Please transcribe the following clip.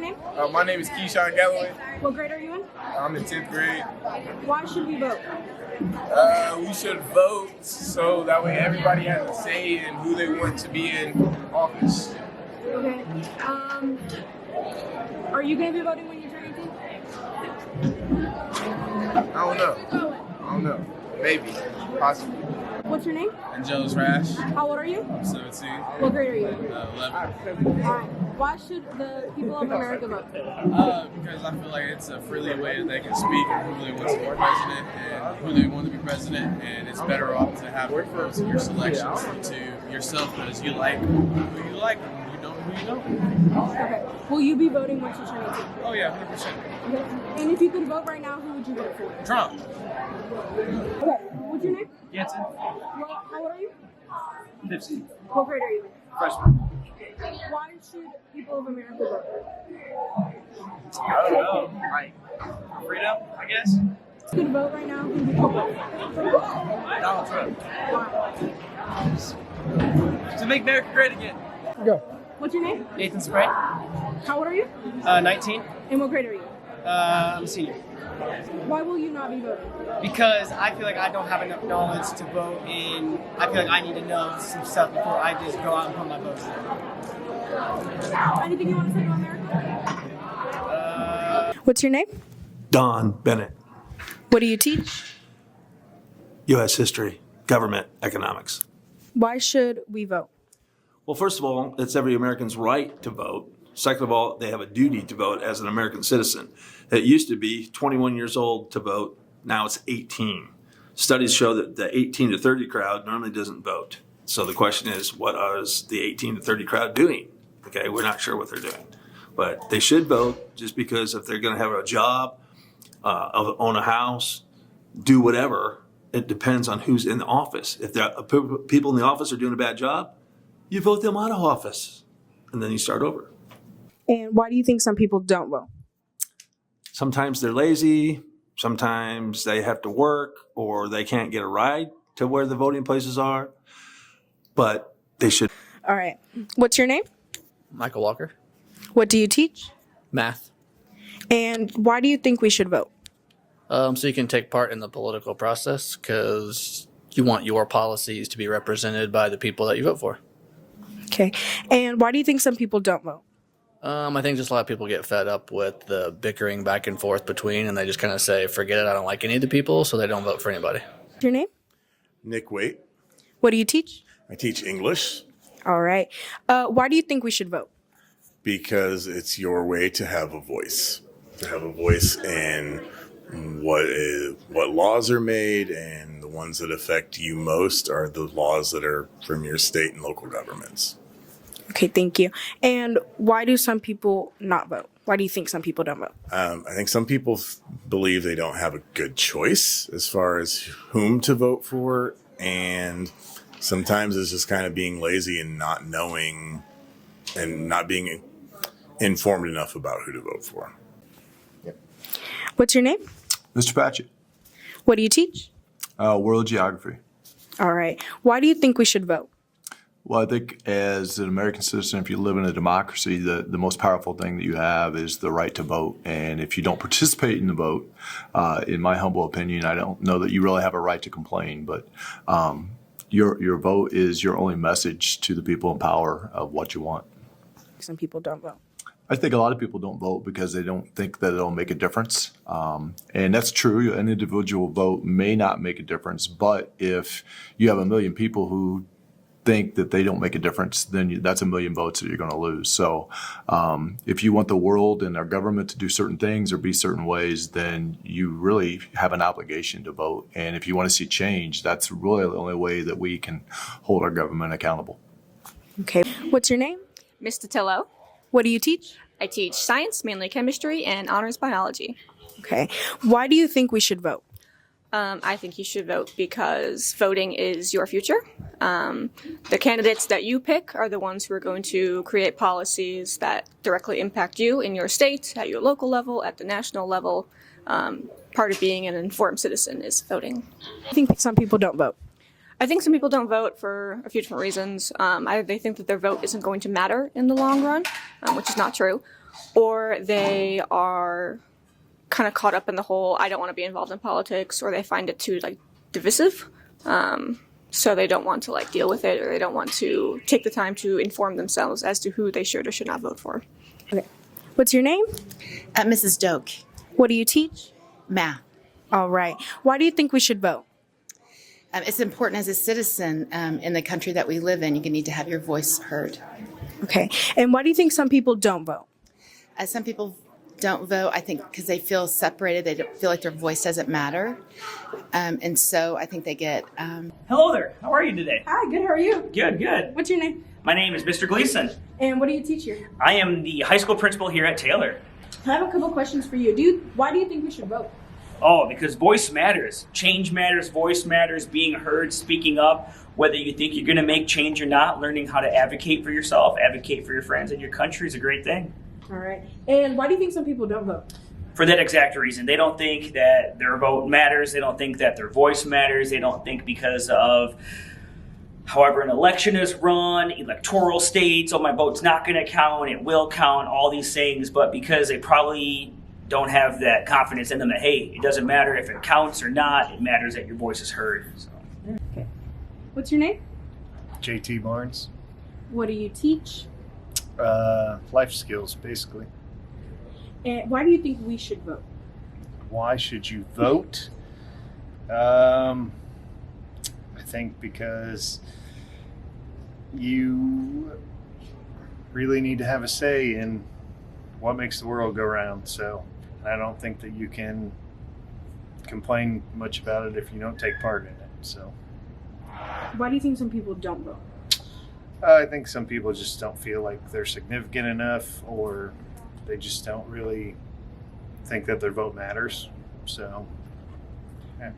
name? My name is Keyshawn Galloway. What grade are you in? I'm in 10th grade. Why should we vote? We should vote so that way everybody has a say in who they want to be in office. Okay. Are you going to be voting when you turn 18? I don't know. Maybe. Possibly. What's your name? And Joe's Rash. How old are you? I'm 17. What grade are you in? 11. Alright. Why should the people of America vote? Because I feel like it's a freely way that they can speak and who they want to be president and who they want to be president, and it's better off to have your votes and your selections to yourself because you like who you like and you don't who you don't. Okay. Will you be voting once you turn 18? Oh yeah, 100%. Okay. And if you could vote right now, who would you vote for? Trump. Okay. What's your name? Jansen. How old are you? 15. What grade are you in? Freshman. Why should people of America vote? I don't know. Like, freedom, I guess. If you could vote right now, who would you vote for? Donald Trump. Why? To make America great again. Go. What's your name? Nathan Spray. How old are you? 19. And what grade are you? I'm a senior. Why will you not be voting? Because I feel like I don't have enough knowledge to vote in. I feel like I need to know some stuff before I just go out and put my vote in. Anything you want to say to America? What's your name? Don Bennett, What do you teach? U.S. History, Government, Economics. Why should we vote? Well, first of all, it's every American's right to vote. Second of all, they have a duty to vote as an American citizen. It used to be 21 years old to vote. Now it's 18. Studies show that the 18 to 30 crowd normally doesn't vote. So the question is, what is the 18 to 30 crowd doing? Okay, we're not sure what they're doing. But they should vote just because if they're going to have a job, own a house, do whatever, it depends on who's in the office. If people in the office are doing a bad job, you vote them out of office, and then you start over. And why do you think some people don't vote? Sometimes they're lazy, sometimes they have to work, or they can't get a ride to where the voting places are, but they should. All right. What's your name? Michael Walker. What do you teach? Math. And why do you think we should vote? So you can take part in the political process because you want your policies to be represented by the people that you vote for. Okay. And why do you think some people don't vote? I think just a lot of people get fed up with the bickering back and forth between, and they just kind of say, forget it, I don't like any of the people, so they don't vote for anybody. Your name? Nick Weit. What do you teach? I teach English All right. Why do you think we should vote? because it's your way to have a voice. To have a voice in what laws are made, and the ones that affect you most are the laws that are from your state and local governments. Okay, thank you. And why do some people not vote? Why do you think some people don't vote? I think some people believe they don't have a good choice as far as whom to vote for, and sometimes it's just kind of being lazy and not knowing and not being informed enough about who to vote for. What's your name? Mr. Patchet, What do you teach? world geography. All right. Why do you think we should vote? Well, I think as an American citizen, if you live in a democracy, the most powerful thing that you have is the right to vote. And if you don't participate in the vote, in my humble opinion, I don't know that you really have a right to complain. But your vote is your only message to the people in power of what you want. Some people don't vote. I think a lot of people don't vote because they don't think that it'll make a difference. And that's true. An individual vote may not make a difference. But if you have a million people who think that they don't make a difference, then that's a million votes that you're going to lose. So if you want the world and our government to do certain things or be certain ways, then you really have an obligation to vote. And if you want to see change, that's really the only way that we can hold our government accountable. Okay. What's your name? Mr. Tillow. What do you teach? I teach science, mainly chemistry, and honors biology. Okay. Why do you think we should vote? I think you should vote because voting is your future. The candidates that you pick are the ones who are going to create policies that directly impact you in your state, at your local level, at the national level. Part of being an informed citizen is voting. I think some people don't vote. I think some people don't vote for a few different reasons. Either they think that their vote isn't going to matter in the long run, which is not true, or they are kind of caught up in the whole I don't want to be involved in politics, or they find it too like divisive. So they don't want to like deal with it, or they don't want to take the time to inform themselves as to who they should or should not vote for. Okay. What's your name? Mrs. Doak, What do you teach? math. All right. Why do you think we should vote? It's important as a citizen in the country that we live in. You need to have your voice heard. Okay. And why do you think some people don't vote? Some people don't vote, I think, because they feel separated. They don't feel like their voice doesn't matter. And so I think they get... Hello there. How are you today? Hi, good. How are you? Good, good. What's your name? My name is Mr. Gleason. And what do you teach here? I am the high school principal here at Taylor. I have a couple questions for you. Why do you think we should vote? Oh, because voice matters. Change matters, voice matters, being heard, speaking up, whether you think you're going to make change or not, learning how to advocate for yourself, advocate for your friends and your country is a great thing. All right. And why do you think some people don't vote? For that exact reason. They don't think that their vote matters. They don't think that their voice matters. They don't think because of however an election is run, electoral states, oh, my vote's not going to count, it will count, all these things, but because they probably don't have that confidence in them that, hey, it doesn't matter if it counts or not, it matters that your voice is heard. So. Okay. What's your name? JT Barnes. What do you teach? Life skills, basically. And why do you think we should vote? Why should you vote? I think because you really need to have a say in what makes the world go round. So I don't think that you can complain much about it if you don't take part in it. So Why do you think some people don't vote? I think some people just don't feel like they're significant enough, or they just don't really think that their vote matters. So, yeah.